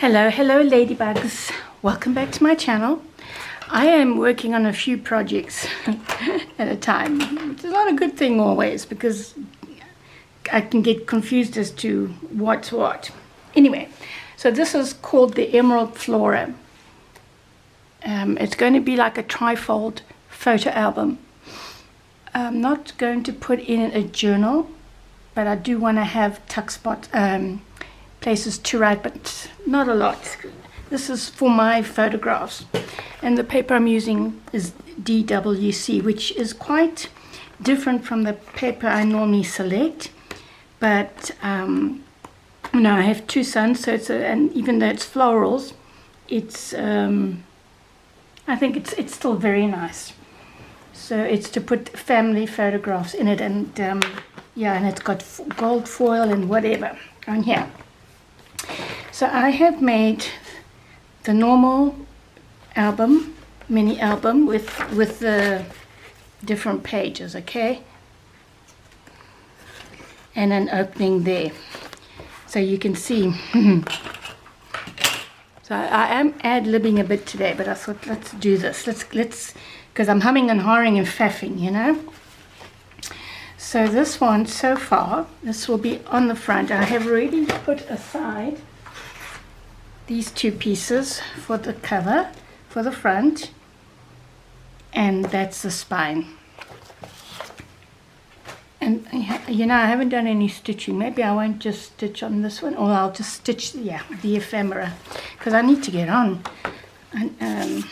Hello ladybugs, welcome back to my channel. I am working on a few projects at a time, which is not a good thing always because I can get confused as to what's what. Anyway, so this is called the Emerald Flora. It's going to be like a trifold photo album. I'm not going to put in a journal, but I do want to have tuck spot places to write, but not a lot. This is for my photographs, and the paper I'm using is DWC, which is quite different from the paper I normally select. But you know, I have two sons, so it's and even though it's florals, it's I think it's still very nice. So it's to put family photographs in it, and yeah, and it's got gold foil and whatever on here. So I have made the normal album, mini album with the different pages, okay, and an opening there, so you can see. So I am ad-libbing a bit today, but I thought let's do this. Let's because I'm humming and hawing and faffing, you know. So this one so far, this will be on the front. I have already put aside these two pieces for the cover, for the front, and that's the spine. And you know, I haven't done any stitching. Maybe I won't just stitch on this one, or I'll just stitch, yeah, the ephemera, because I need to get on. And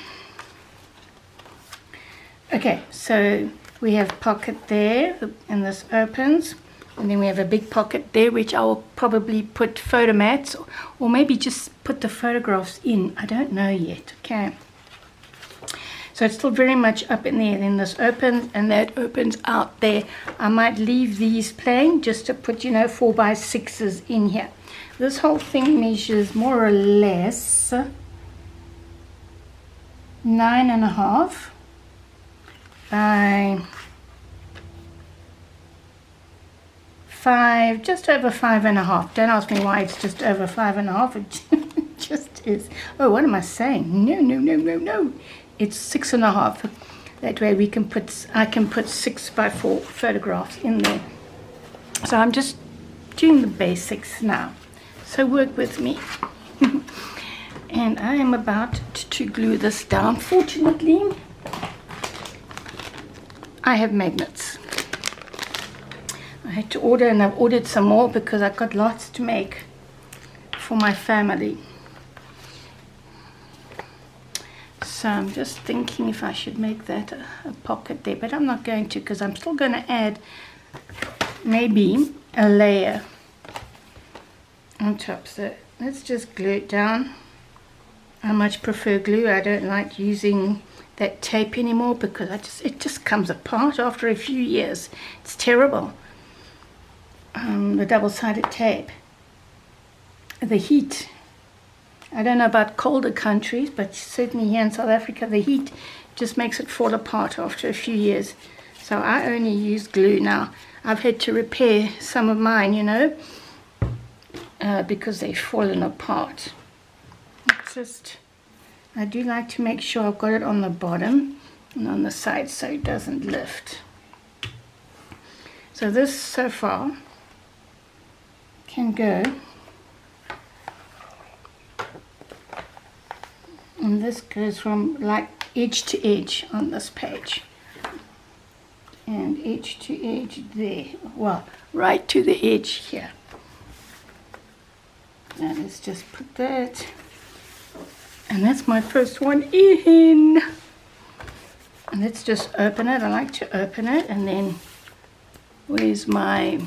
okay, so we have pocket there, and this opens, and then we have a big pocket there, which I will probably put photo mats, or maybe just put the photographs in. I don't know yet. Okay. So it's still very much up in there. Then this opens, and that opens out there. I might leave these plain just to put, you know, 4x6s in here. This whole thing measures more or less 9.5 by 5, just over 5.5. Don't ask me why it's just over 5.5. It just is. Oh, what am I saying? No. It's 6.5. That way we can put, I can put 6x4 photographs in there. So I'm just doing the basics now. So work with me. And I am about to glue this down. Fortunately, I have magnets. I had to order, and I've ordered some more because I've got lots to make for my family. So I'm just thinking if I should make that a pocket there, but I'm not going to, because I'm still going to add maybe a layer on top. So let's just glue it down. I much prefer glue. I don't like using that tape anymore because it just comes apart after a few years. It's terrible. The double-sided tape. The heat. I don't know about colder countries, but certainly here in South Africa, the heat just makes it fall apart after a few years. So I only use glue now. I've had to repair some of mine, you know, because they've fallen apart. It's just, I do like to make sure I've got it on the bottom and on the side so it doesn't lift. So this so far can go. And this goes from like edge to edge on this page, and edge to edge there, well, right to the edge here. Now let's just put that, and that's my first one in. And let's just open it. I like to open it, and then where's my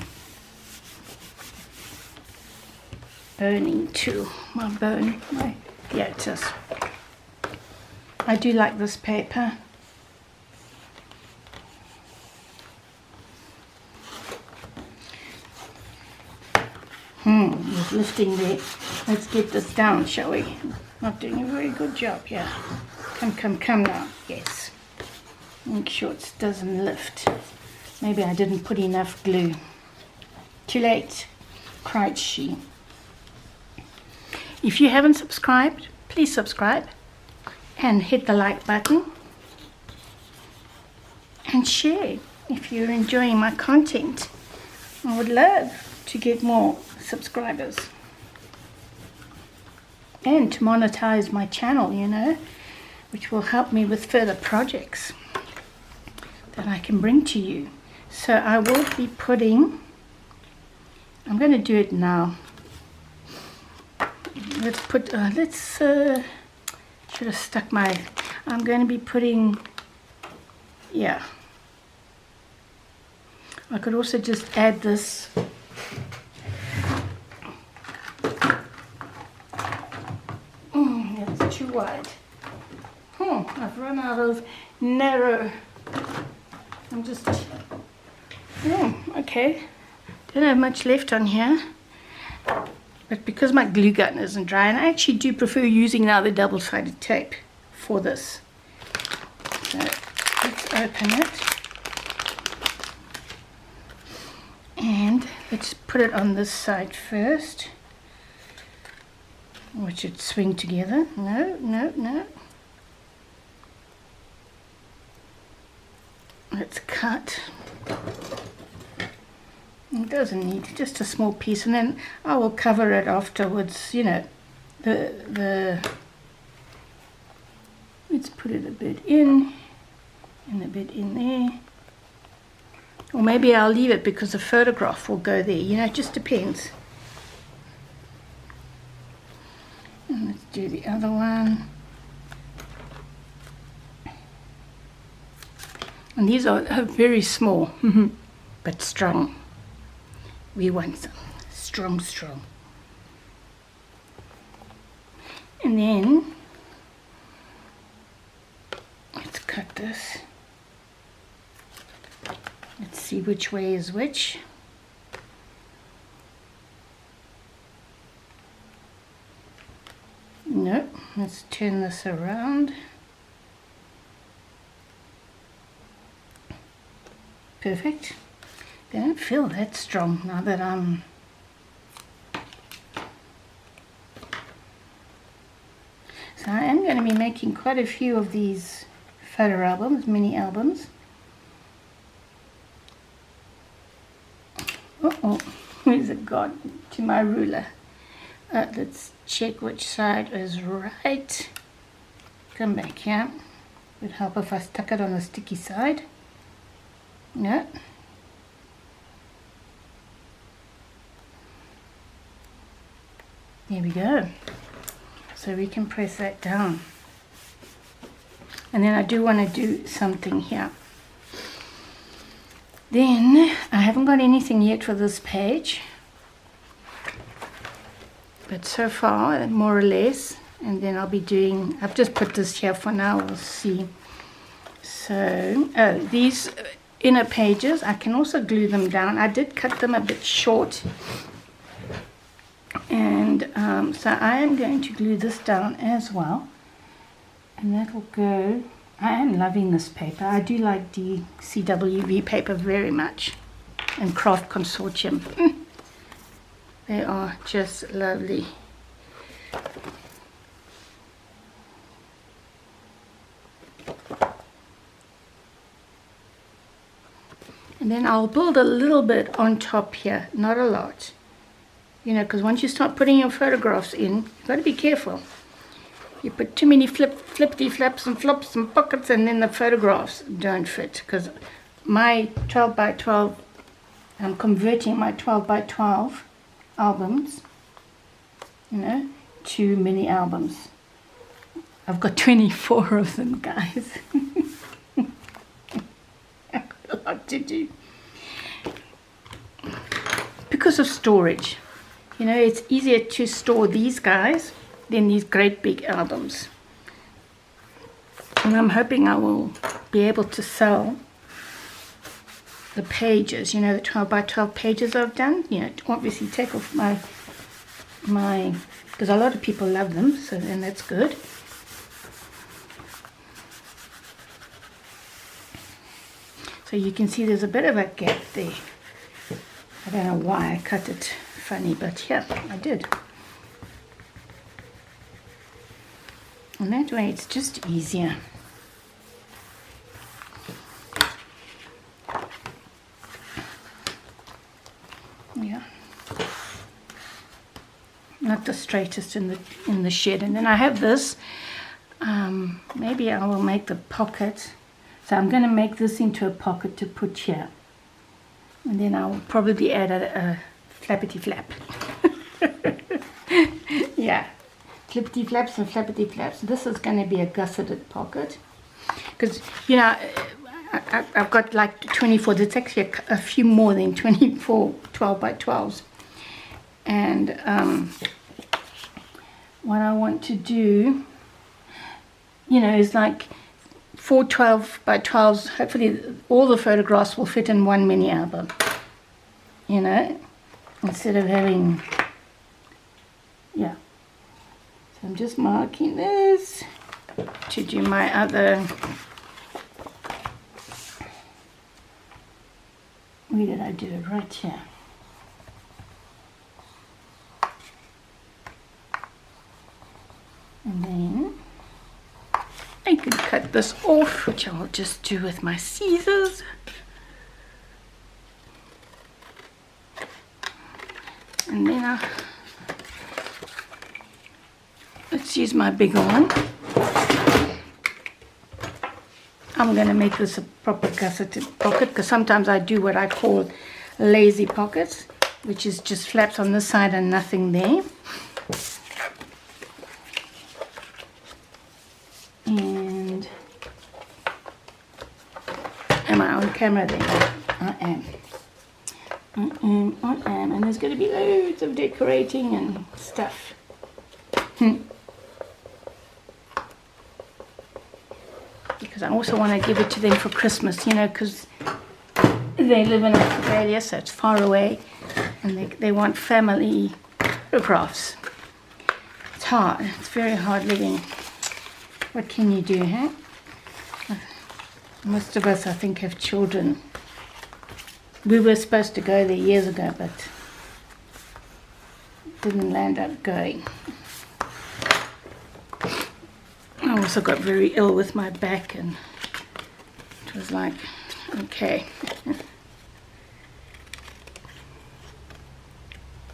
boning tool? My bone, yeah, it is. I do like this paper. It's lifting there. Let's get this down, shall we? Not doing a very good job here. Come now. Yes. Make sure it doesn't lift. Maybe I didn't put enough glue. Too late, cried she. If you haven't subscribed, please subscribe and hit the like button and share if you're enjoying my content. I would love to get more subscribers and to monetize my channel, you know, which will help me with further projects that I can bring to you. So I will be putting, I'm going to do it now. Let's put, should have stuck my, I'm going to be putting, yeah. I could also just add this. That's too wide. Oh, I've run out of narrow. I'm just, okay. Don't have much left on here. But because my glue gun isn't dry, and I actually do prefer using now the double-sided tape for this. So let's open it. And let's put it on this side first. Or it should swing together. No. Let's cut. It doesn't need, just a small piece, and then I will cover it afterwards, you know, let's put it a bit in and a bit in there. Or maybe I'll leave it because the photograph will go there, you know, it just depends. And let's do the other one. And these are very small, but strong. We want some strong. And then let's cut this. Let's see which way is which. No, let's turn this around. Perfect. They don't feel that strong now that I'm... So I am going to be making quite a few of these photo albums, mini albums. Uh-oh, where's it gone? To my ruler. Let's check which side is right. Come back here. Would help if I stuck it on the sticky side. No. There we go. So we can press that down. And then I do want to do something here. Then I haven't got anything yet for this page. But so far, more or less. And then I'll be doing, I've just put this here for now, we'll see. So, these inner pages, I can also glue them down. I did cut them a bit short. And so I am going to glue this down as well. And that will go, I am loving this paper. I do like the CWV paper very much. And Craft Consortium. They are just lovely. And then I'll build a little bit on top here, not a lot. You know, because once you start putting your photographs in, you've got to be careful. You put too many flippity flaps and flops and pockets, and then the photographs don't fit. Because my 12 by 12, I'm converting my 12 by 12 albums, you know, to mini albums. I've got 24 of them, guys. I've got a lot to do. Because of storage. You know, it's easier to store these guys than these great big albums. And I'm hoping I will be able to sell the pages, you know, the 12 by 12 pages I've done. You know, obviously take off my because a lot of people love them, so then that's good. So you can see there's a bit of a gap there. I don't know why I cut it funny, but yeah, I did. And that way it's just easier. Yeah. Not the straightest in the shed. And then I have this. Maybe I will make the pocket. So I'm going to make this into a pocket to put here. And then I will probably add a flappity flap. Yeah. Flippity flaps and flappity flaps. This is going to be a gusseted pocket. Because, you know, I've got like 24. There's actually a few more than 24 12 by 12s. And what I want to do, you know, is like 4 12 by 12s. Hopefully all the photographs will fit in one mini album, you know, instead of having, yeah. So I'm just marking this to do my other, where did I do it? Right here. And then I can cut this off, which I'll just do with my scissors. And then let's use my bigger one. I'm going to make this a proper gusseted pocket, because sometimes I do what I call lazy pockets, which is just flaps on this side and nothing there. And am I on camera then? I am. And there's going to be loads of decorating and stuff. Because I also want to give it to them for Christmas, you know, because they live in Australia, so it's far away, and they want family photographs. It's hard. It's very hard living. What can you do, huh? Most of us, I think, have children. We were supposed to go there years ago, but didn't land up going. I also got very ill with my back, and it was like, okay.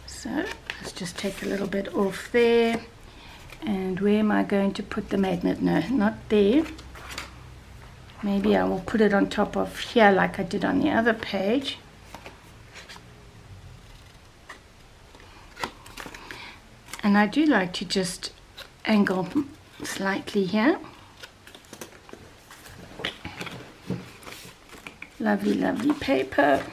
So let's just take a little bit off there. And where am I going to put the magnet? No, not there. Maybe I will put it on top of here like I did on the other page. And I do like to just angle slightly here. Lovely, lovely paper.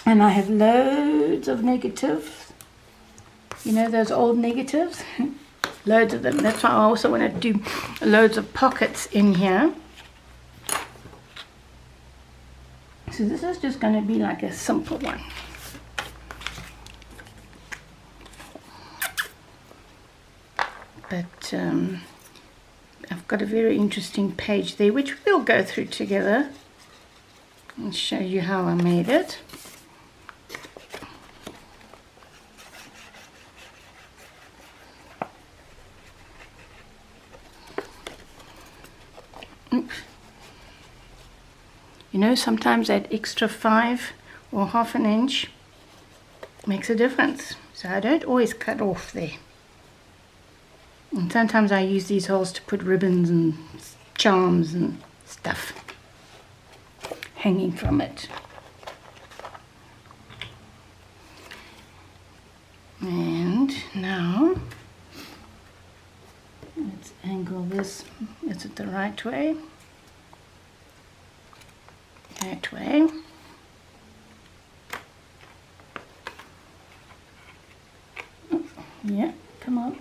And I have loads of negatives. You know those old negatives? Loads of them. That's why I also want to do loads of pockets in here. So this is just going to be like a simple one. But I've got a very interesting page there, which we'll go through together and show you how I made it. You know, sometimes that extra 5 or half an inch makes a difference. So I don't always cut off there. And sometimes I use these holes to put ribbons and charms and stuff hanging from it. And now let's angle this. Is it the right way? That way. Oh, yeah, come on.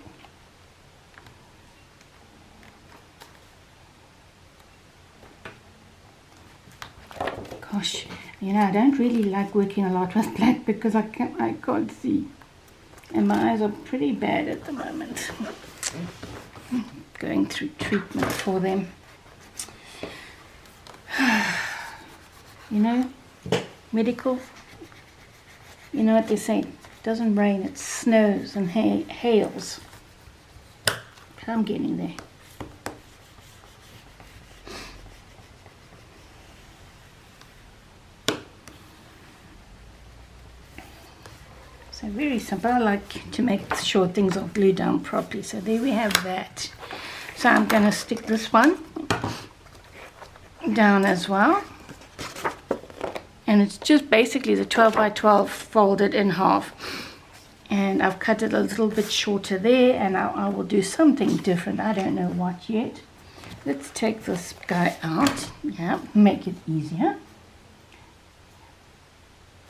Gosh, you know, I don't really like working a lot with black because I can't see. And my eyes are pretty bad at the moment. Going through treatment for them. You know, medical You know what they say, it doesn't rain, it snows and hails. But I'm getting there. So very simple. I like to make sure things are glued down properly. So there we have that. So I'm going to stick this one down as well. And it's just basically the 12 by 12 folded in half. And I've cut it a little bit shorter there, and I will do something different. I don't know what yet. Let's take this guy out. Yeah, make it easier.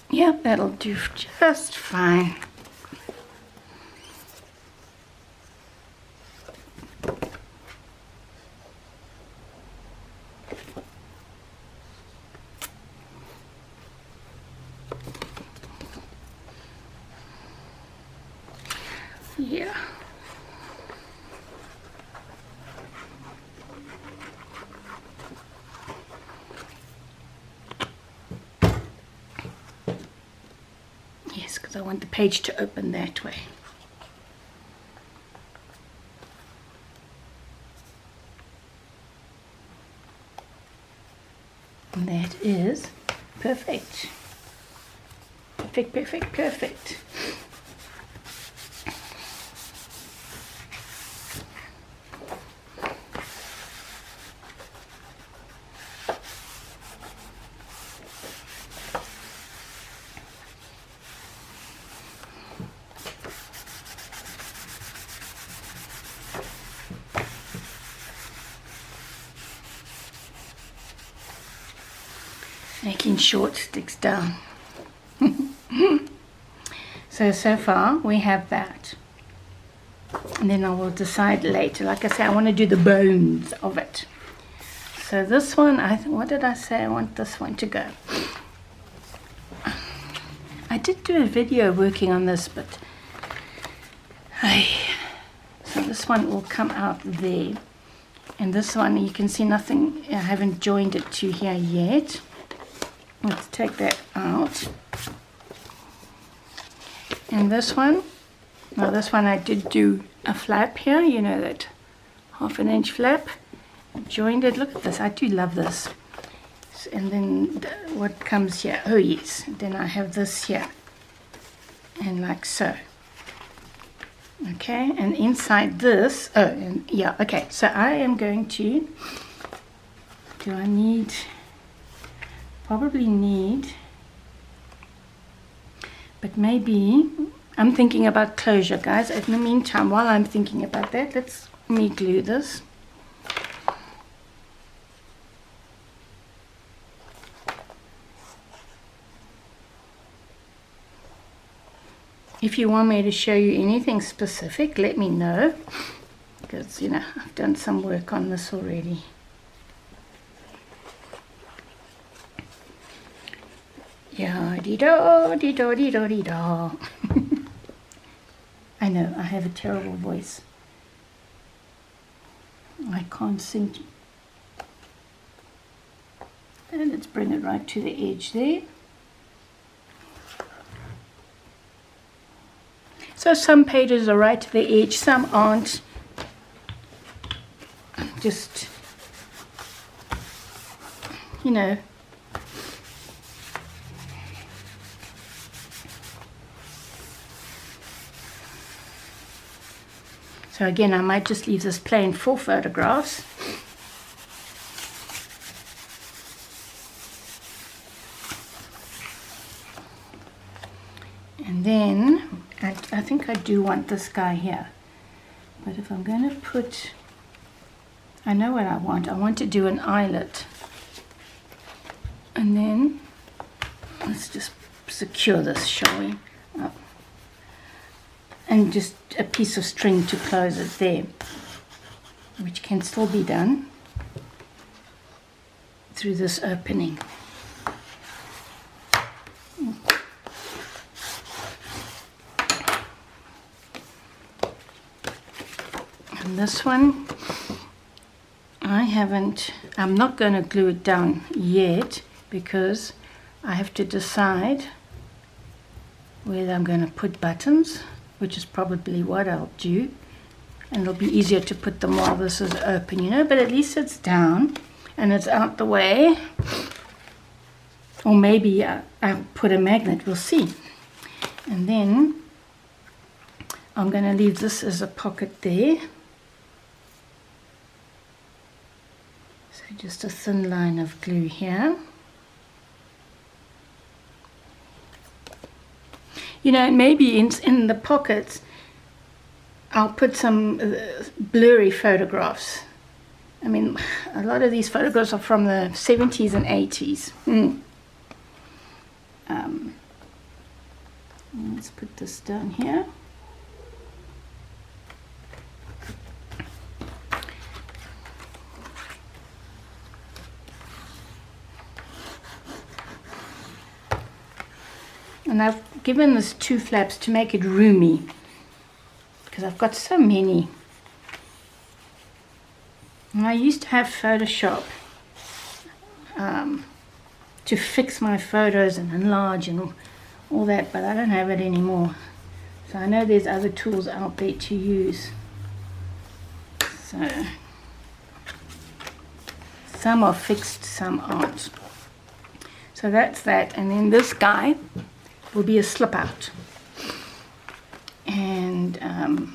Yep, that'll do just fine. Yeah. Yes, because I want the page to open that way. And that is perfect. Perfect, perfect, perfect. Making sure it sticks down. So far we have that. And then I will decide later. Like I say, I want to do the bones of it. So this one, what did I say? I want this one to go. I did do a video working on this, but so this one will come out there. And this one, you can see nothing, I haven't joined it to here yet. Let's take that out. And this one, now this one I did do a flap here, you know, that 1/2 inch flap. Joined it, look at this, I do love this. And then what comes here, oh yes, then I have this here. And like so. Okay, and inside this, oh, and yeah, okay, so I am going to, probably need, but maybe, I'm thinking about closure, guys. In the meantime, while I'm thinking about that, let me glue this. If you want me to show you anything specific, let me know, because, you know, I've done some work on this already. Yeah, dee-da, dee-da, dee-da, dee-da. I know, I have a terrible voice. I can't sing. And let's bring it right to the edge there. So some pages are right to the edge, some aren't. Just, you know. So again, I might just leave this plain for photographs. And then, I think I do want this guy here. But if I'm going to put, I know what I want. I want to do an eyelet. And then, let's just secure this, shall we? Oh. And just a piece of string to close it there, which can still be done through this opening. And this one, I'm not going to glue it down yet, because I have to decide where I'm going to put buttons, which is probably what I'll do. And it'll be easier to put them while this is open, you know, but at least it's down and it's out the way. Or maybe I'll put a magnet, we'll see. And then I'm going to leave this as a pocket there. So just a thin line of glue here. You know, maybe in the pockets I'll put some blurry photographs. I mean, a lot of these photographs are from the 70s and 80s. Let's put this down here. And I've given this 2 flaps to make it roomy, because I've got so many. And I used to have Photoshop to fix my photos and enlarge and all that, but I don't have it anymore. So I know there's other tools out there to use. So some are fixed, some aren't. So that's that. And then this guy will be a slip out. And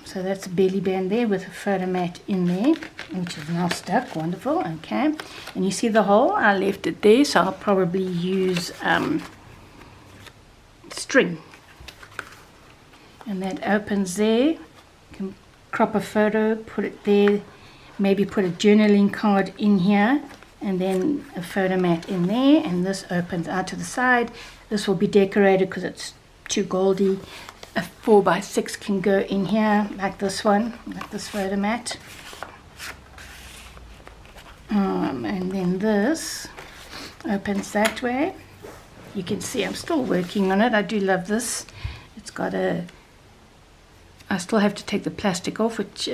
so that's a belly band there with a photo mat in there, which is now stuck. Wonderful. Okay, and you see the hole, I left it there, so I'll probably use string, and that opens there. You can crop a photo, put it there, maybe put a journaling card in here, and then a photo mat in there, and this opens out to the side. This will be decorated because it's too goldy. A 4x6 can go in here, like this one, like this photo mat. And then this opens that way. You can see I'm still working on it. I do love this. It's got a... I still have to take the plastic off, which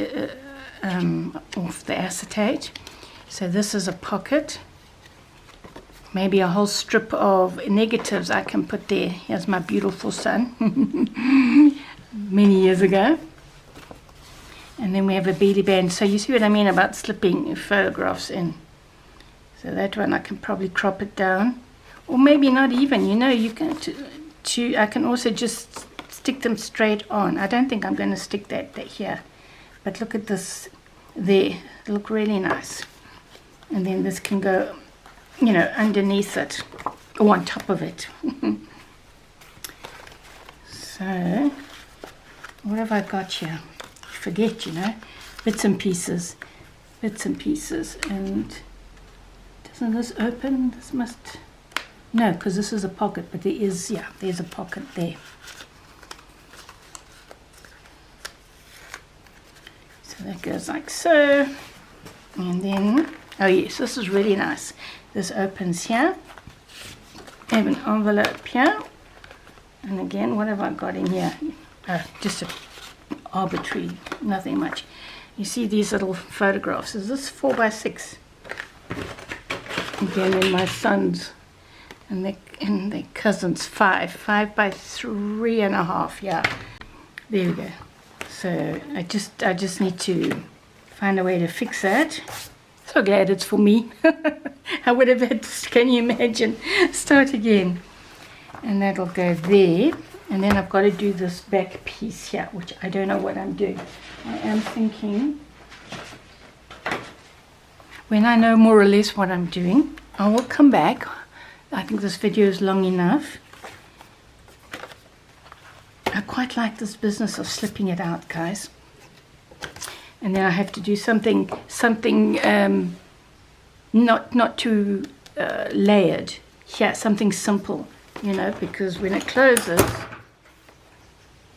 off the acetate. So this is a pocket. Maybe a whole strip of negatives I can put there. Here's my beautiful son many years ago. And then we have a belly band. So you see what I mean about slipping photographs in. So that one I can probably crop it down, or maybe not even. You know, you can I can also just stick them straight on. I don't think I'm going to stick that here, but look at this there. They look really nice. And then this can go, you know, underneath it or on top of it. So what have I got here? Forget, you know, bits and pieces. And doesn't this open? This must, no, because this is a pocket, but there is, yeah, there's a pocket there. So that goes like so. And then, oh yes, this is really nice. This opens here. I have an envelope here. And again, what have I got in here? Just a arbitrary, nothing much. You see these little photographs. Is this 4x6? Again, in my sons and their cousins, 5 by 3.5. Yeah, there we go. So I just need to find a way to fix that. So glad it's for me. I would have had to, can you imagine, start again. And that'll go there. And then I've got to do this back piece here, which I don't know what I'm doing. I am thinking, when I know more or less what I'm doing, I will come back. I think this video is long enough. I quite like this business of slipping it out, guys. And then I have to do something not too layered. Yeah, something simple, you know, because when it closes,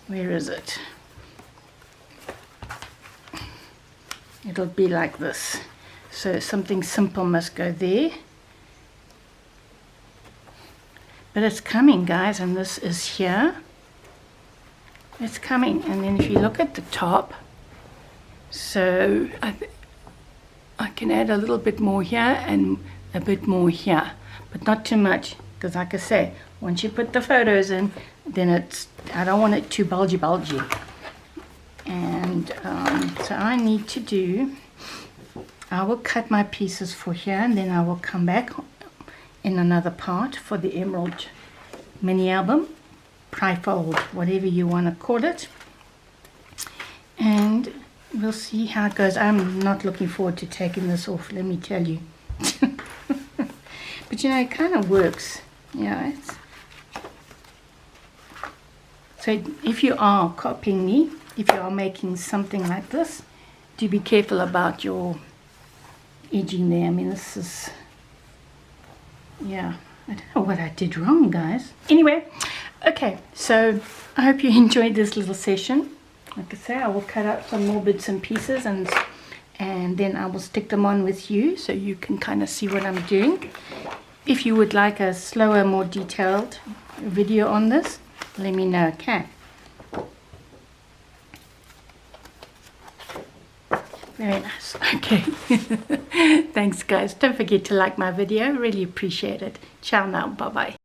where is it? It'll be like this. So something simple must go there. But it's coming, guys, and this is here. It's coming. And then if you look at the top, so I can add a little bit more here and a bit more here, but not too much, because like I say, once you put the photos in, then it's I don't want it too bulgy. And so I need to do, I will cut my pieces for here, and then I will come back in another part for the emerald mini album, trifold, whatever you want to call it, and we'll see how it goes. I'm not looking forward to taking this off, let me tell you. But you know, it kind of works. Yeah, so if you are copying me, if you are making something like this, do be careful about your edging there. I mean, this is, yeah, I don't know what I did wrong, guys. Anyway, okay, so I hope you enjoyed this little session. Like I say, I will cut out some more bits and pieces, and then I will stick them on with you so you can kind of see what I'm doing. If you would like a slower, more detailed video on this, let me know, okay? Very nice. Okay. Thanks, guys. Don't forget to like my video. Really appreciate it. Ciao now. Bye-bye.